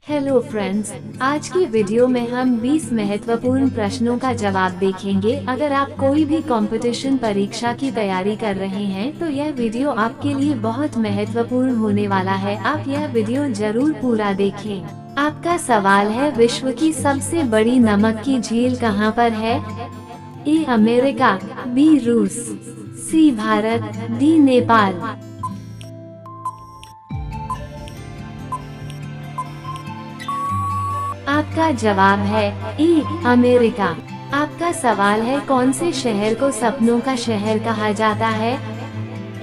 Hello friends, आज की video में हम 20 महत्वपूर्ण प्रश्नों का जवाब देखेंगे। अगर आप कोई भी कंपटीशन परीक्षा की तैयारी कर रहे हैं तो यह वीडियो आपके लिए बहुत महत्वपूर्ण होने वाला है। आप यह वीडियो जरूर पूरा देखें। आपका सवाल है, विश्व की सबसे बड़ी नमक की झील कहाँ पर है? ए अमेरिका, बी रूस, सी भारत, डी नेपाल। आपका जवाब है ई अमेरिका। आपका सवाल है, कौन से शहर को सपनों का शहर कहा जाता है?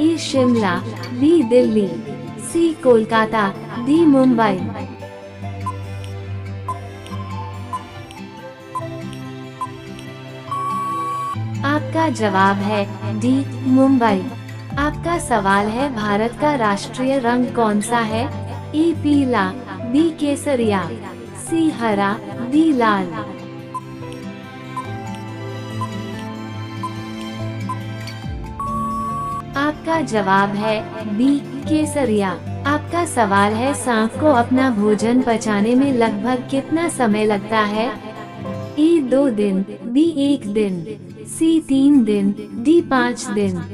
ए शिमला, बी दिल्ली, सी कोलकाता, डी मुंबई। आपका जवाब है डी मुंबई। आपका सवाल है, भारत का राष्ट्रीय रंग कौन सा है? ए पीला, बी केसरिया, सी हरा, डी लाल। आपका जवाब है बी केसरिया। आपका सवाल है, सांप को अपना भोजन पचाने में लगभग कितना समय लगता है? ए 2 दिन, बी 1 दिन, सी 3 दिन, डी 5 दिन।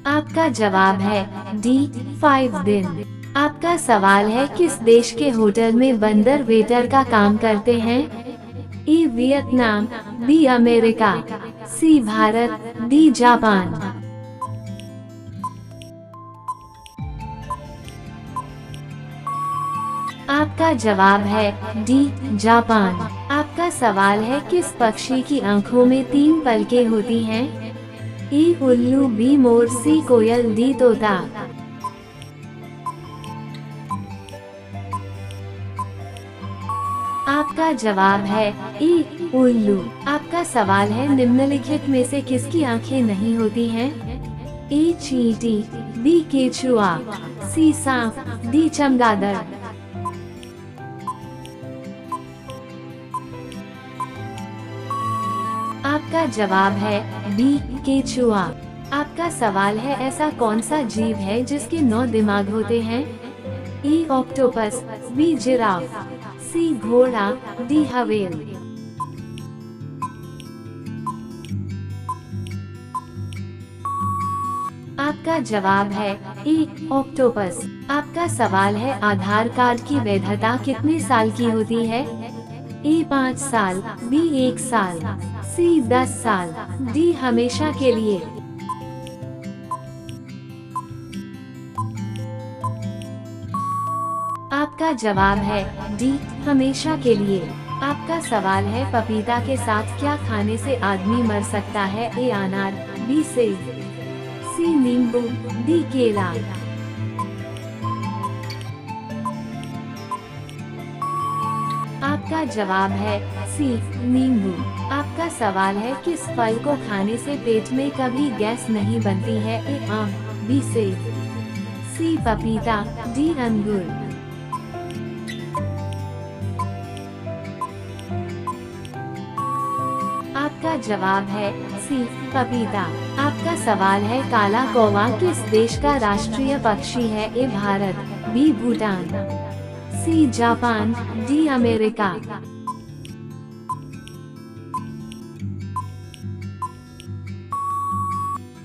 आपका जवाब है डी 5 दिन। आपका सवाल है, किस देश के होटल में बंदर वेटर का काम करते हैं? ए वियतनाम, बी अमेरिका, सी भारत, डी जापान। आपका जवाब है डी जापान। आपका सवाल है, किस पक्षी की आंखों में 3 पलकें होती हैं? ए उल्लू, be more, C coil, D तोता। आपका जवाब है ए उल्लू। आपका सवाल है, निम्नलिखित में से किसकी आंखें नहीं होती हैं? ए चींटी, बी केचुआ, सी सांप, डी चमगादड़। आपका जवाब है बी केचुआ। आपका सवाल है, ऐसा कौन सा जीव है जिसके 9 दिमाग होते हैं? ए ऑक्टोपस, बी जिराफ, सी घोड़ा, डी हवेल। आपका जवाब है ए ऑक्टोपस। आपका सवाल है, आधार कार्ड की वैधता कितने साल की होती है? ए 5 साल, बी 1 साल, सी 10 साल, डी हमेशा के लिए। आपका जवाब है डी हमेशा के लिए। आपका सवाल है, पपीता के साथ क्या खाने से आदमी मर सकता है? ए अनार, बी सेब, सी नींबू, डी केला। आपका जवाब है सी नींबू। आपका सवाल है, किस फल को खाने से पेट में कभी गैस नहीं बनती है? ए आम, बी सेब, सी पपीता, डी अंगूर। आपका जवाब है सी पपीता। आपका सवाल है, काला कौवा किस देश का राष्ट्रीय पक्षी है? A Bharat, B Bhutan, C Japan, D America.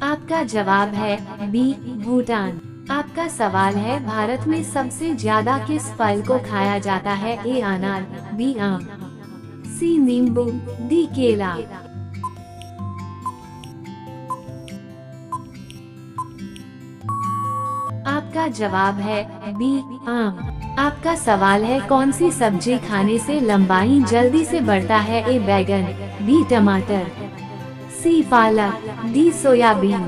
आपका जवाब है बी भूटान। आपका सवाल है, भारत में सबसे ज्यादा किस फल को खाया जाता है? ए अनार, बी आम, सी नींबू, डी केला। आपका जवाब है बी आम। आपका सवाल है, कौन सी सब्जी खाने से लंबाई जल्दी से बढ़ता है? ए बैगन, बी टमाटर, सी पालक, डी सोयाबीन।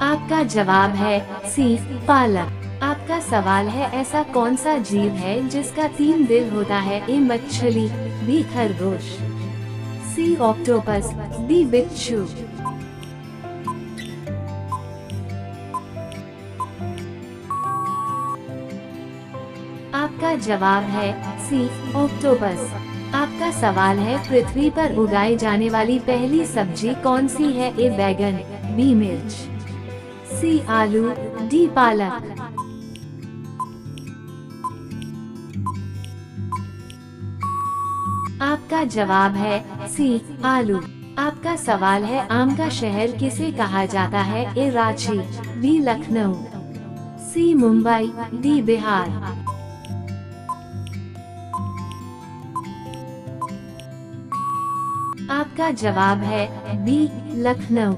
आपका जवाब है सी पालक। आपका सवाल है, ऐसा कौन सा जीव है जिसका 3 दिल होता है? ए मछली, बी खरगोश, सी ऑक्टोपस, डी बिच्छू। आपका जवाब है सी ऑक्टोपस। आपका सवाल है पृथ्वी पर उगाई जाने वाली पहली सब्जी कौन सी है? ए बैगन, बी मिर्च, सी आलू, डी पालक। आपका जवाब है सी आलू। आपका सवाल है आम का शहर किसे कहा जाता है? ए रांची, बी लखनऊ, सी मुंबई, डी बिहार। आपका जवाब है बी लखनऊ।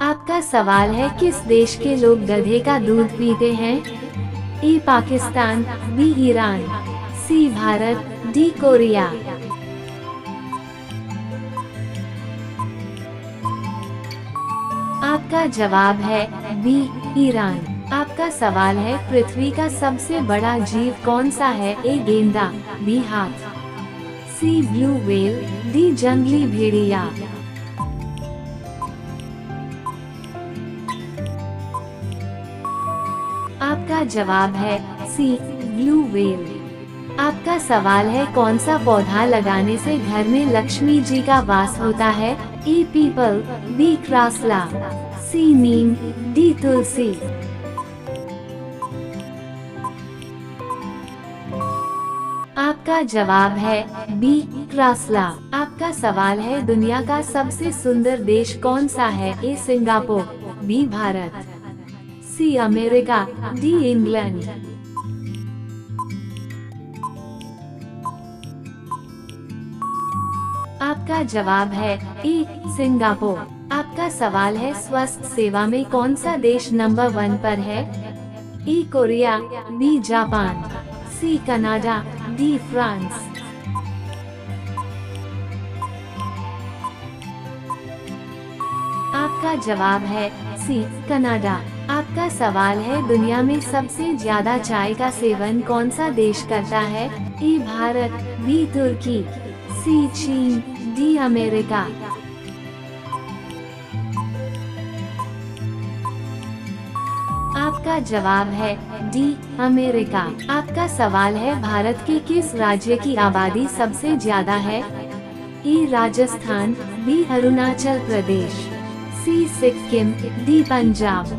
आपका सवाल है किस देश के लोग गधे का दूध पीते हैं? ए पाकिस्तान, बी ईरान, सी भारत, डी कोरिया। आपका जवाब है बी ईरान। आपका सवाल है पृथ्वी का सबसे बड़ा जीव कौन सा है? ए गेंडा, बी हाथ, सी ब्लू व्हेल, डी जंगली भेड़िया। आपका जवाब है सी ब्लू व्हेल। आपका सवाल है कौन सा पौधा लगाने से घर में लक्ष्मी जी का वास होता है? ए पीपल, बी क्रासला, सी नीम, डी तुलसी। आपका जवाब है बी क्रासला। आपका सवाल है दुनिया का सबसे सुंदर देश कौन सा है? A Singapore, B Bharat, C America, D England. आपका जवाब है ए सिंगापुर। आपका सवाल है स्वास्थ्य सेवा में कौन सा देश नंबर 1 पर है? A Korea, B Japan, C Canada, D France. आपका जवाब है सी कनाडा। आपका सवाल है दुनिया में सबसे ज्यादा चाय का सेवन कौन सा देश करता है? ए भारत, बी तुर्की, सी चीन, डी अमेरिका। आपका जवाब है डी अमेरिका। आपका सवाल है भारत के किस राज्य की आबादी सबसे ज्यादा है? ए राजस्थान, बी अरुणाचल प्रदेश, सी सिक्किम, डी पंजाब।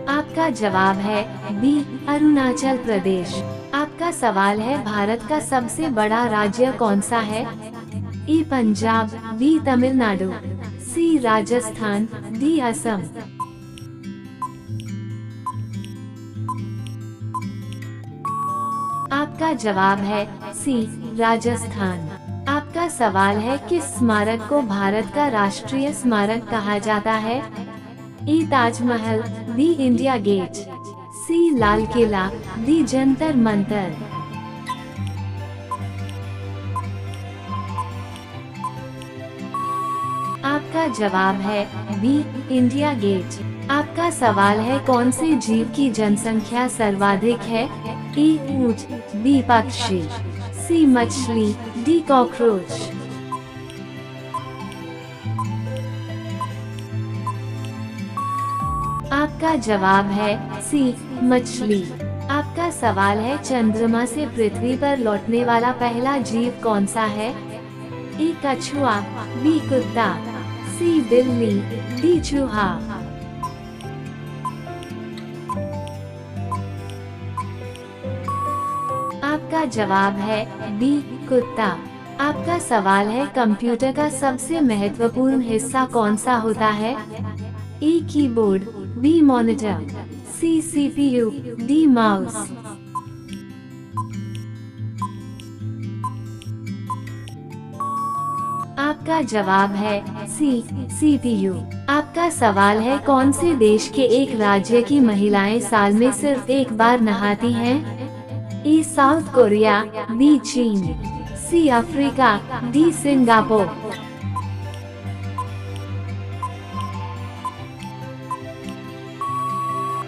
आपका जवाब है बी अरुणाचल प्रदेश। आपका सवाल है भारत का सबसे बड़ा राज्य कौन सा है? ए पंजाब, बी तमिलनाडु, सी राजस्थान, डी असम। आपका जवाब है सी राजस्थान। आपका सवाल है किस स्मारक को भारत का राष्ट्रीय स्मारक कहा जाता है? ए ताजमहल, बी इंडिया गेट, सी लाल किला, डी जंतर मंतर। आपका जवाब है बी इंडिया गेट। आपका सवाल है कौन से जीव की जनसंख्या सर्वाधिक है? ए ऊंट, बी पक्षी, सी मछली, डी कॉकरोच। आपका जवाब है सी मछली। आपका सवाल है चंद्रमा से पृथ्वी पर लौटने वाला पहला जीव कौन सा है? ए कछुआ, बी कुत्ता, सी बिल्ली, डी चूहा। आपका जवाब है बी कुत्ता। आपका सवाल है कंप्यूटर का सबसे महत्वपूर्ण हिस्सा कौन सा होता है? A keyboard, B monitor, C CPU, D mouse. आपका जवाब है सी सीपीयू। आपका सवाल है कौन से देश के एक राज्य की महिलाएं साल में सिर्फ एक बार नहाती हैं? ए साउथ कोरिया, बी चीन, सी अफ्रीका, डी सिंगापुर।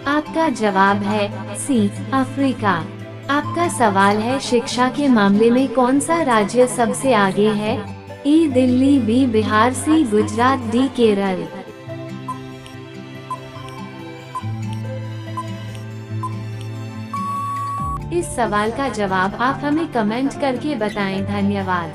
आपका जवाब है सी अफ्रीका। आपका सवाल है शिक्षा के मामले में कौन सा राज्य सबसे आगे है? ए दिल्ली, बी बिहार, सी गुजरात, डी केरल। इस सवाल का जवाब आप हमें कमेंट करके बताएं। धन्यवाद।